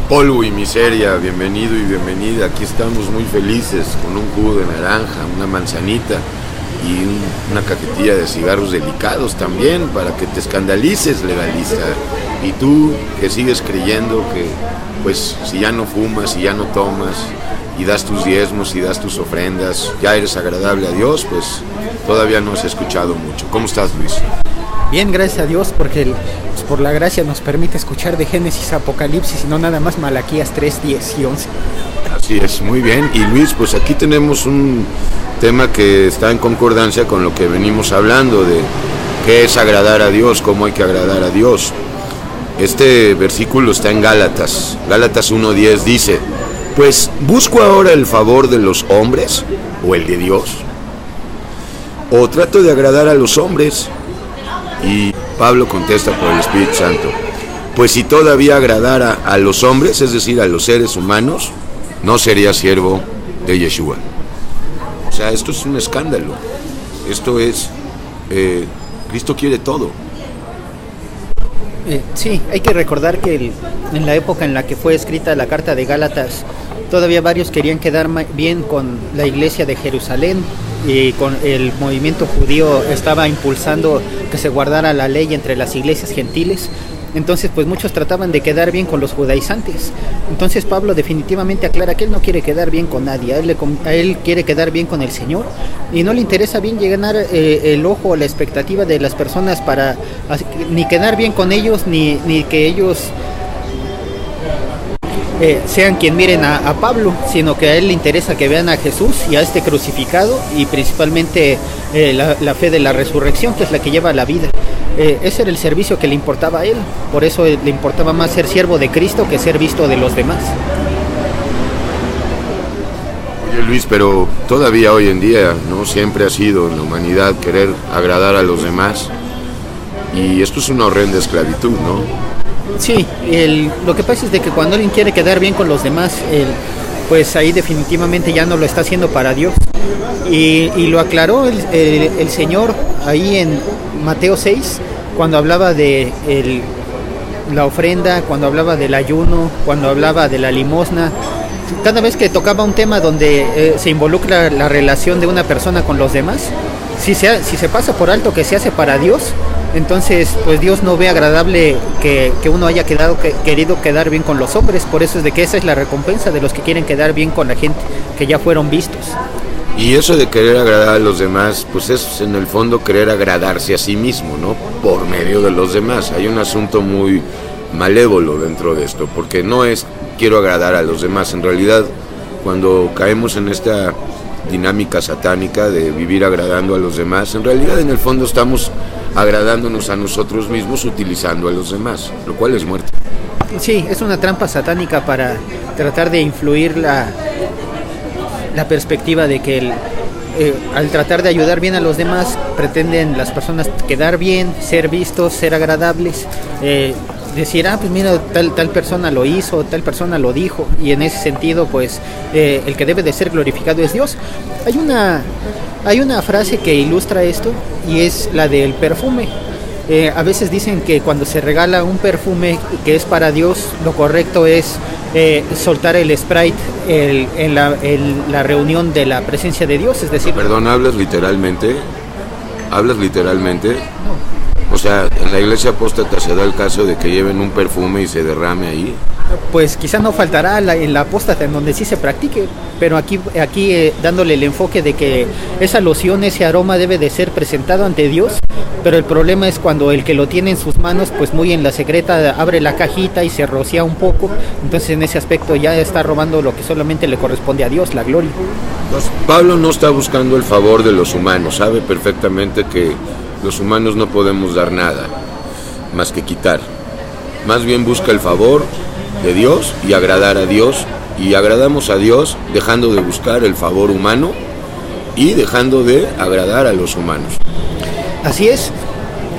Polvo y miseria, bienvenido y bienvenida. Aquí estamos muy felices con un jugo de naranja, una manzanita y una cajetilla de cigarros delicados también para que te escandalices, legalista. Y tú que sigues creyendo que, pues, si ya no fumas, si ya no tomas y das tus diezmos y das tus ofrendas, ya eres agradable a Dios, pues todavía no has escuchado mucho. ¿Cómo estás, Luis? Bien, gracias a Dios, porque pues, por la gracia nos permite escuchar de Génesis a Apocalipsis y no nada más Malaquías 3, 10 y 11. Así es, muy bien. Y Luis, pues aquí tenemos un tema que está en concordancia con lo que venimos hablando de qué es agradar a Dios, cómo hay que agradar a Dios. Este versículo está en Gálatas 1:10, dice: pues, ¿busco ahora el favor de los hombres o el de Dios? ¿O trato de agradar a los hombres? Y Pablo contesta por el Espíritu Santo: pues si todavía agradara a los hombres, es decir, a los seres humanos, no sería siervo de Yeshua. O sea, esto es un escándalo. Esto es, Cristo quiere todo. Sí, hay que recordar que en la época en la que fue escrita la carta de Gálatas, todavía varios querían quedar bien con la iglesia de Jerusalén, y con el movimiento judío estaba impulsando que se guardara la ley entre las iglesias gentiles. Entonces pues muchos trataban de quedar bien con los judaizantes. Entonces Pablo definitivamente aclara que él no quiere quedar bien con nadie, a él quiere quedar bien con el Señor, y no le interesa bien llenar el ojo o la expectativa de las personas para ni quedar bien con ellos, ni que ellos sean quien miren a Pablo, sino que a él le interesa que vean a Jesús y a este crucificado, y principalmente la fe de la resurrección, que es la que lleva la vida. Ese era el servicio que le importaba a él, por eso le importaba más ser siervo de Cristo que ser visto de los demás. Oye, Luis, pero todavía hoy en día, ¿no? Siempre ha sido en la humanidad querer agradar a los demás, y esto es una horrenda esclavitud, ¿no? Sí, lo que pasa es de que cuando alguien quiere quedar bien con los demás, pues ahí definitivamente ya no lo está haciendo para Dios. Y lo aclaró el Señor ahí en Mateo 6, cuando hablaba de la ofrenda, cuando hablaba del ayuno, cuando hablaba de la limosna. Cada vez que tocaba un tema donde se involucra la relación de una persona con los demás, si se pasa por alto que se hace para Dios, entonces pues Dios no ve agradable que uno haya querido quedar bien con los hombres. Por eso es de que esa es la recompensa de los que quieren quedar bien con la gente, que ya fueron vistos. Y eso de querer agradar a los demás, pues es en el fondo querer agradarse a sí mismo, ¿no? Por medio de los demás. Hay un asunto muy malévolo dentro de esto, porque no es quiero agradar a los demás. En realidad, cuando caemos en esta dinámica satánica de vivir agradando a los demás, en realidad en el fondo estamos agradándonos a nosotros mismos utilizando a los demás, lo cual es muerte. Sí, es una trampa satánica para tratar de influir la perspectiva de que al tratar de ayudar bien a los demás, pretenden las personas quedar bien, ser vistos, ser agradables, decir, pues mira, tal persona lo hizo, tal persona lo dijo, y en ese sentido pues el que debe de ser glorificado es Dios. Hay una frase que ilustra esto, y es la del perfume. A veces dicen que cuando se regala un perfume que es para Dios, lo correcto es soltar el Sprite en la reunión de la presencia de Dios, es decir... Perdón, ¿hablas literalmente? No. O sea, en la iglesia apóstata se da el caso de que lleven un perfume y se derrame ahí. Pues quizás no faltará en la apóstata en donde sí se practique, pero aquí dándole el enfoque de que esa loción, ese aroma debe de ser presentado ante Dios, pero el problema es cuando el que lo tiene en sus manos, pues muy en la secreta, abre la cajita y se rocía un poco. Entonces en ese aspecto ya está robando lo que solamente le corresponde a Dios, la gloria. Entonces, Pablo no está buscando el favor de los humanos, sabe perfectamente que los humanos no podemos dar nada más que quitar. Más bien busca el favor de Dios y agradar a Dios, y agradamos a Dios dejando de buscar el favor humano y dejando de agradar a los humanos. Así es.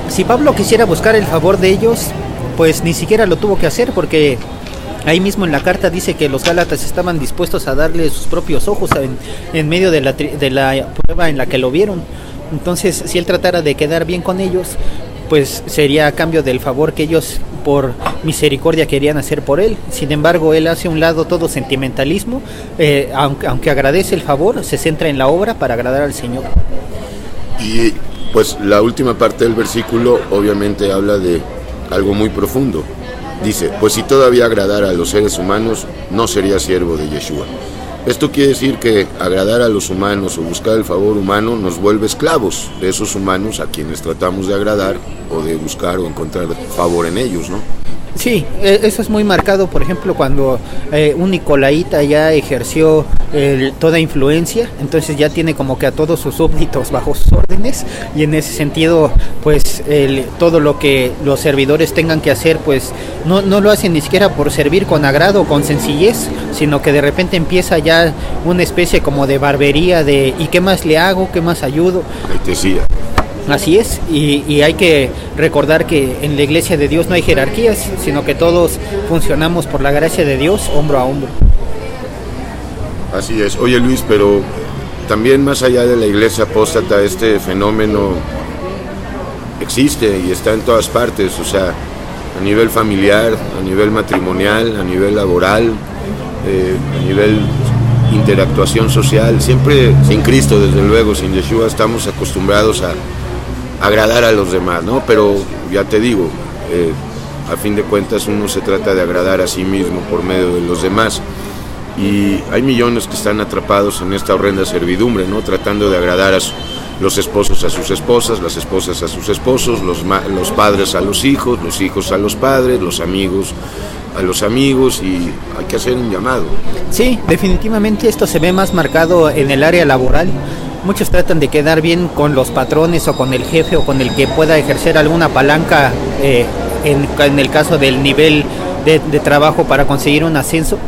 Si Pablo quisiera buscar el favor de ellos, pues ni siquiera lo tuvo que hacer, porque ahí mismo en la carta dice que los gálatas estaban dispuestos a darle sus propios ojos en medio de la prueba en la que lo vieron. Entonces, si él tratara de quedar bien con ellos, pues sería a cambio del favor que ellos por misericordia querían hacer por él. Sin embargo, él hace a un lado todo sentimentalismo, aunque agradece el favor, se centra en la obra para agradar al Señor. Y pues la última parte del versículo obviamente habla de algo muy profundo. Dice, pues si todavía agradara a los seres humanos, no sería siervo de Yeshua. Esto quiere decir que agradar a los humanos o buscar el favor humano nos vuelve esclavos de esos humanos a quienes tratamos de agradar o de buscar o encontrar favor en ellos, ¿no? Sí, eso es muy marcado, por ejemplo, cuando un nicolaíta ya ejerció toda influencia, entonces ya tiene como que a todos sus súbditos bajo sus órdenes, y en ese sentido, pues todo lo que los servidores tengan que hacer, pues no lo hacen ni siquiera por servir con agrado o con sencillez, sino que de repente empieza ya una especie como de barbería de ¿y qué más le hago? ¿Qué más ayudo? Pleitesía. Así es, y hay que recordar que en la iglesia de Dios no hay jerarquías, sino que todos funcionamos por la gracia de Dios, hombro a hombro. Así es. Oye, Luis, pero también más allá de la iglesia apóstata, este fenómeno existe y está en todas partes, o sea, a nivel familiar, a nivel matrimonial, a nivel laboral, a nivel interactuación social, siempre sin Cristo, desde luego, sin Yeshua, estamos acostumbrados a agradar a los demás, ¿no? Pero ya te digo, a fin de cuentas uno se trata de agradar a sí mismo por medio de los demás, y hay millones que están atrapados en esta horrenda servidumbre, ¿no? Tratando de agradar a los esposos a sus esposas, las esposas a sus esposos, los padres a los hijos a los padres, los amigos a los amigos, y hay que hacer un llamado. Sí, definitivamente esto se ve más marcado en el área laboral. Muchos tratan de quedar bien con los patrones o con el jefe o con el que pueda ejercer alguna palanca en el caso del nivel de trabajo para conseguir un ascenso,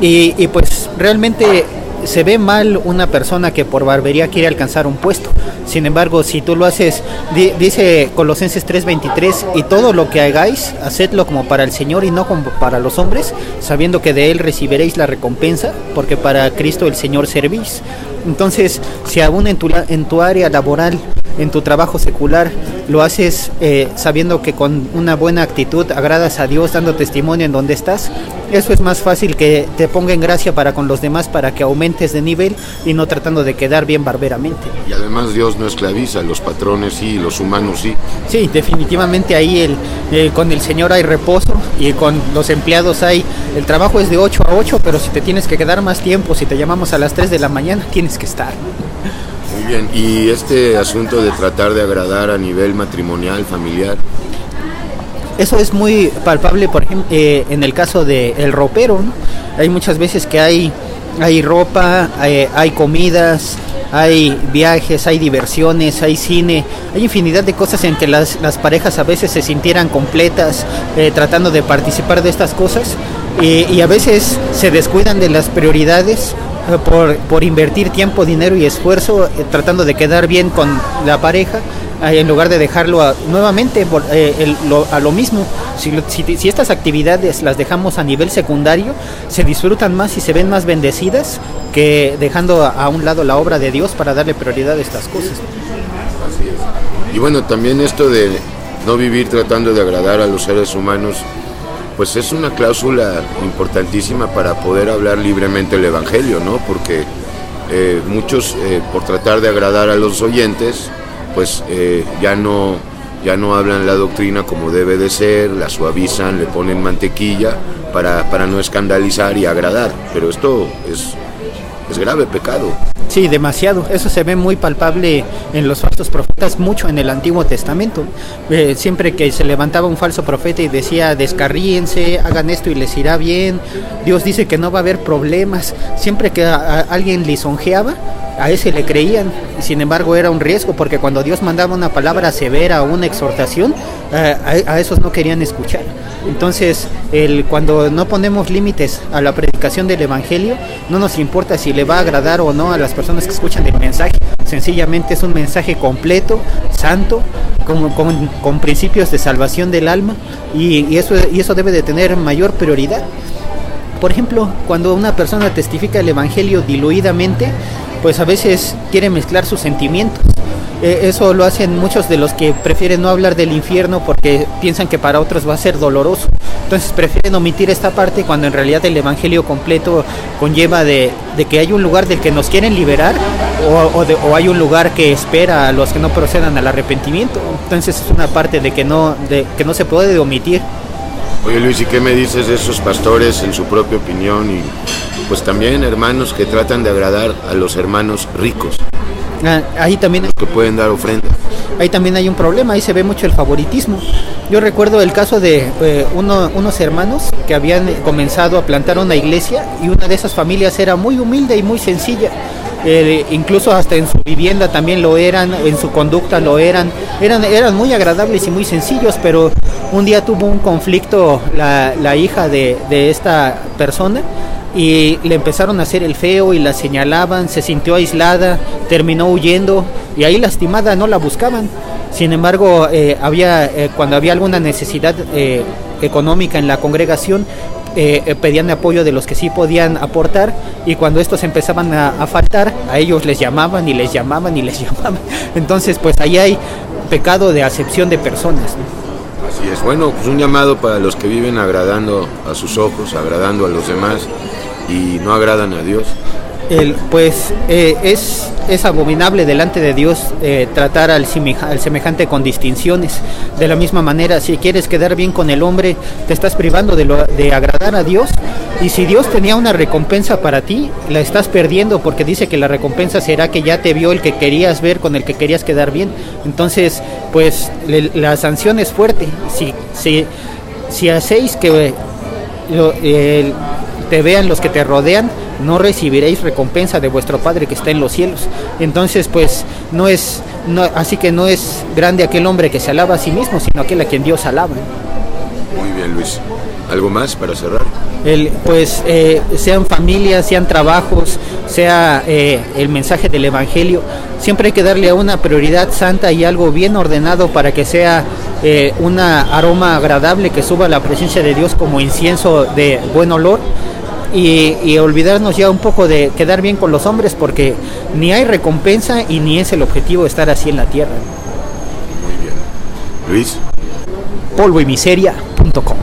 y pues realmente se ve mal una persona que por barbería quiere alcanzar un puesto. Sin embargo, si tú lo haces, dice Colosenses 3:23, y todo lo que hagáis, hacedlo como para el Señor y no como para los hombres, sabiendo que de Él recibiréis la recompensa, porque para Cristo el Señor servís. Entonces, si aún en tu área laboral, en tu trabajo secular, lo haces sabiendo que con una buena actitud agradas a Dios, dando testimonio en donde estás, eso es más fácil que te ponga en gracia para con los demás, para que aumentes de nivel y no tratando de quedar bien barberamente. Y además Dios no esclaviza, los patrones sí, los humanos sí. Sí, definitivamente ahí con el Señor hay reposo, y con los empleados el trabajo es de 8 a 8, pero si te tienes que quedar más tiempo, si te llamamos a las 3 de la mañana, tienes que estar. Muy bien, y este asunto de tratar de agradar a nivel matrimonial, familiar. Eso es muy palpable, por ejemplo, en el caso del ropero, ¿no? Hay muchas veces que hay ropa, hay comidas, hay viajes, hay diversiones, hay cine, hay infinidad de cosas en que las parejas a veces se sintieran completas tratando de participar de estas cosas, y a veces se descuidan de las prioridades por invertir tiempo, dinero y esfuerzo tratando de quedar bien con la pareja, en lugar de dejarlo nuevamente a lo mismo. Si estas actividades las dejamos a nivel secundario, se disfrutan más y se ven más bendecidas que dejando a un lado la obra de Dios para darle prioridad a estas cosas. Así es. Y bueno, también esto de no vivir tratando de agradar a los seres humanos, pues es una cláusula importantísima para poder hablar libremente el Evangelio, ¿no? Porque muchos, por tratar de agradar a los oyentes, pues ya no hablan la doctrina como debe de ser, la suavizan, le ponen mantequilla para no escandalizar y agradar. Pero esto es grave pecado. Sí, demasiado. Eso se ve muy palpable en los falsos profetas, mucho en el Antiguo Testamento. Siempre que se levantaba un falso profeta y decía, descarríense, hagan esto y les irá bien, Dios dice que no va a haber problemas. Siempre que alguien lisonjeaba, a ese le creían. Sin embargo, era un riesgo, porque cuando Dios mandaba una palabra severa o una exhortación, a esos no querían escuchar. Entonces, cuando no ponemos límites a la predicación del Evangelio, no nos importa si le va a agradar o no a las personas que escuchan el mensaje. Sencillamente es un mensaje completo, santo, con principios de salvación del alma, y eso debe de tener mayor prioridad. Por ejemplo, cuando una persona testifica el Evangelio diluidamente, pues a veces quiere mezclar sus sentimientos. Eso lo hacen muchos de los que prefieren no hablar del infierno porque piensan que para otros va a ser doloroso. Entonces prefieren omitir esta parte cuando en realidad el evangelio completo conlleva de que hay un lugar del que nos quieren liberar o hay un lugar que espera a los que no procedan al arrepentimiento. Entonces es una parte de que no se puede omitir. Oye Luis, ¿y qué me dices de esos pastores en su propia opinión y pues también hermanos que tratan de agradar a los hermanos ricos? Ahí también los que pueden dar ofrenda. Ahí también hay un problema, ahí se ve mucho el favoritismo. Yo recuerdo el caso de unos hermanos que habían comenzado a plantar una iglesia y una de esas familias era muy humilde y muy sencilla. Incluso hasta en su vivienda también lo eran, en su conducta lo eran muy agradables y muy sencillos, pero un día tuvo un conflicto la hija de esta persona y le empezaron a hacer el feo y la señalaban, se sintió aislada, terminó huyendo y ahí lastimada no la buscaban. Sin embargo, cuando había alguna necesidad económica en la congregación, pedían apoyo de los que sí podían aportar, y cuando estos empezaban a faltar, a ellos les llamaban y les llamaban y les llamaban. Entonces pues ahí hay pecado de acepción de personas, ¿no? Así es. Bueno, pues un llamado para los que viven agradando a sus ojos, agradando a los demás y no agradan a Dios. Es abominable delante de Dios tratar al semejante con distinciones. De la misma manera, si quieres quedar bien con el hombre, te estás privando de agradar a Dios, y si Dios tenía una recompensa para ti, la estás perdiendo, porque dice que la recompensa será que ya te vio el que querías ver, con el que querías quedar bien. Entonces pues la sanción es fuerte. Si hacéis que te vean los que te rodean, no recibiréis recompensa de vuestro Padre que está en los cielos. Entonces pues así que no es grande aquel hombre que se alaba a sí mismo, sino aquel a quien Dios alaba. Muy bien, Luis. ¿Algo más para cerrar? Sean familias, sean trabajos, sea el mensaje del evangelio, siempre hay que darle a una prioridad santa y algo bien ordenado para que sea un aroma agradable que suba a la presencia de Dios como incienso de buen olor. Y olvidarnos ya un poco de quedar bien con los hombres, porque ni hay recompensa y ni es el objetivo de estar así en la tierra. Muy bien. Luis. polvoymiseria.com